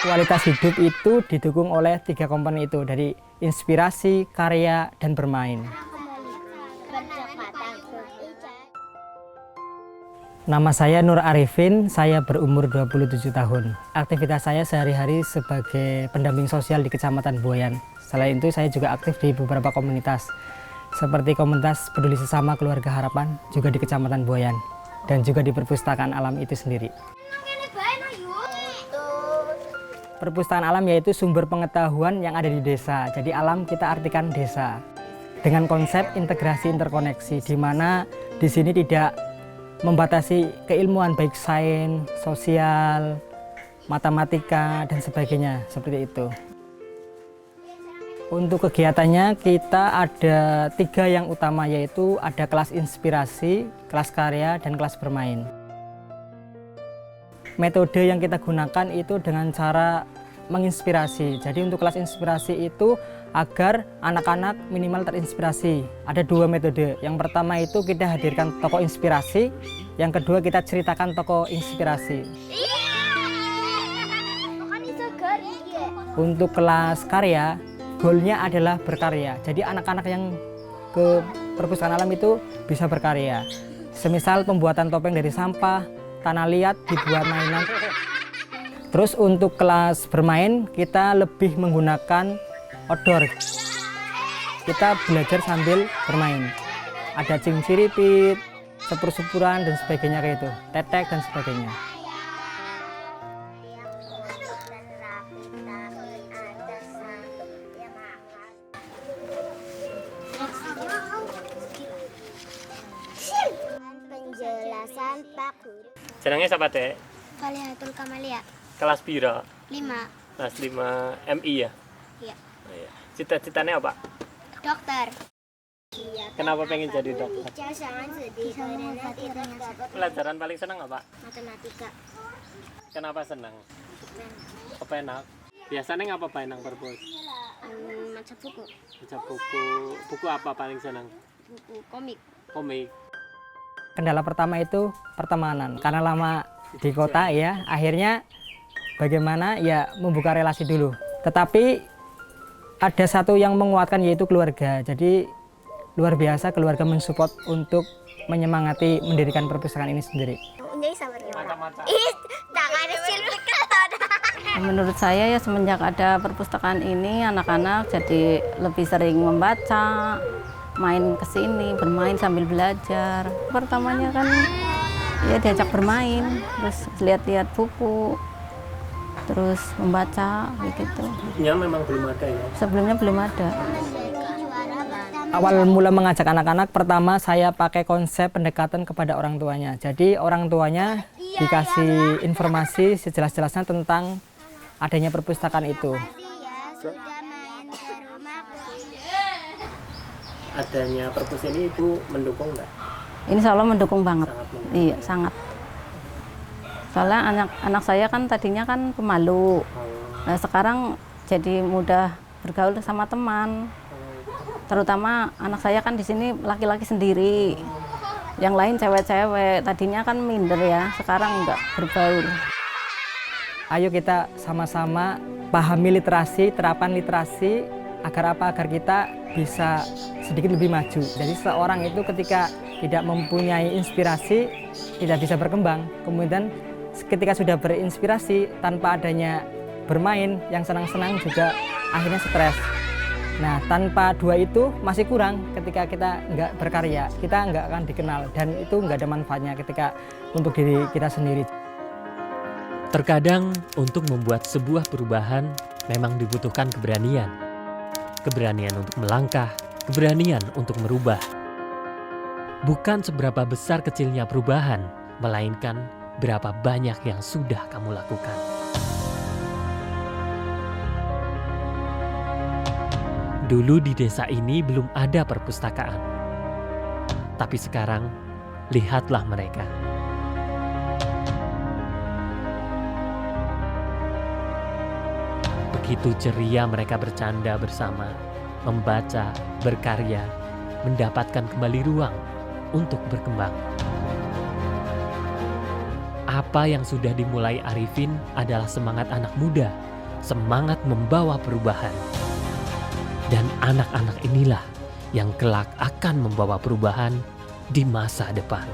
Kualitas hidup itu didukung oleh 3 komponen itu, dari inspirasi, karya, dan bermain. Nama saya Nur Arifin, saya berumur 27 tahun. Aktivitas saya sehari-hari sebagai pendamping sosial di Kecamatan Buayan. Selain itu saya juga aktif di beberapa komunitas, seperti komunitas peduli sesama Keluarga Harapan, juga di Kecamatan Buayan, dan juga di perpustakaan alam itu sendiri. Perpustakaan alam yaitu sumber pengetahuan yang ada di desa. Jadi alam kita artikan desa. Dengan konsep integrasi interkoneksi, di mana di sini tidak membatasi keilmuan baik sains, sosial, matematika, dan sebagainya, seperti itu. Untuk kegiatannya kita ada 3 yang utama, yaitu ada kelas inspirasi, kelas karya, dan kelas bermain. Metode yang kita gunakan itu dengan cara menginspirasi. Jadi untuk kelas inspirasi itu agar anak-anak minimal terinspirasi. Ada 2 metode. Yang pertama itu kita hadirkan tokoh inspirasi. Yang kedua kita ceritakan tokoh inspirasi. Untuk kelas karya, goalnya adalah berkarya. Jadi anak-anak yang ke perpustakaan alam itu bisa berkarya. Semisal pembuatan topeng dari sampah, tanah liat dibuat mainan. Terus untuk kelas bermain kita lebih menggunakan outdoor. Kita belajar sambil bermain. Ada cinciripit, sepur-sepuran dan sebagainya kayak itu, tetek dan sebagainya. Penjelasan Pak Guru. Jenenge siapa, Dek? Falihatul Kamalia. Kelas piro? 5. Kelas 5 MI ya? Iya. Oh, iya. Cita-citanya apa? Dokter. Kenapa pengen jadi dokter? Jangan sedih karena tidak dapat Pelajaran paling senang apa? matematika. Kenapa senang? Kepenak. Biasanya ngapa pae nang perpus? Macam buku. Baca buku. Buku apa paling senang? Buku komik. Komik. Kendala pertama itu pertemanan. Karena lama di kota ya, akhirnya bagaimana ya membuka relasi dulu. Tetapi ada satu yang menguatkan yaitu keluarga. Jadi luar biasa keluarga mensupport untuk menyemangati mendirikan perpustakaan ini sendiri. Macam-macam. Menurut saya ya semenjak ada perpustakaan ini anak-anak jadi lebih sering membaca, main ke sini, bermain sambil belajar. Pertamanya kan ya diajak bermain, terus lihat-lihat buku, terus membaca begitu. Ya memang belum ada ya. Sebelumnya belum ada. Awal mula mengajak anak-anak, pertama saya pakai konsep pendekatan kepada orang tuanya. Jadi orang tuanya dikasih informasi sejelas-jelasnya tentang adanya perpustakaan itu. Adanya perpus ini Ibu mendukung nggak? Ini insya Allah mendukung banget. Sangat mendukung. Iya, sangat. Soalnya anak saya kan tadinya kan pemalu. Nah, sekarang jadi mudah bergaul sama teman. Terutama anak saya kan di sini laki-laki sendiri. Yang lain cewek-cewek. Tadinya kan minder ya, sekarang enggak berbaur. Ayo kita sama-sama pahami literasi, terapan literasi, agar apa? Agar kita bisa sedikit lebih maju. Jadi seorang itu ketika tidak mempunyai inspirasi, tidak bisa berkembang. Kemudian ketika sudah berinspirasi, tanpa adanya bermain yang senang-senang juga akhirnya stres. Nah, tanpa 2 itu masih kurang. Ketika kita nggak berkarya, kita nggak akan dikenal. Dan itu nggak ada manfaatnya ketika untuk diri kita sendiri. Terkadang untuk membuat sebuah perubahan memang dibutuhkan keberanian. Keberanian untuk melangkah, keberanian untuk merubah. Bukan seberapa besar kecilnya perubahan, melainkan berapa banyak yang sudah kamu lakukan. Dulu di desa ini belum ada perpustakaan. Tapi sekarang, lihatlah mereka. Begitu ceria mereka bercanda bersama, membaca, berkarya, mendapatkan kembali ruang untuk berkembang. Apa yang sudah dimulai Arifin adalah semangat anak muda semangat membawa perubahan. Dan anak-anak inilah yang kelak akan membawa perubahan di masa depan.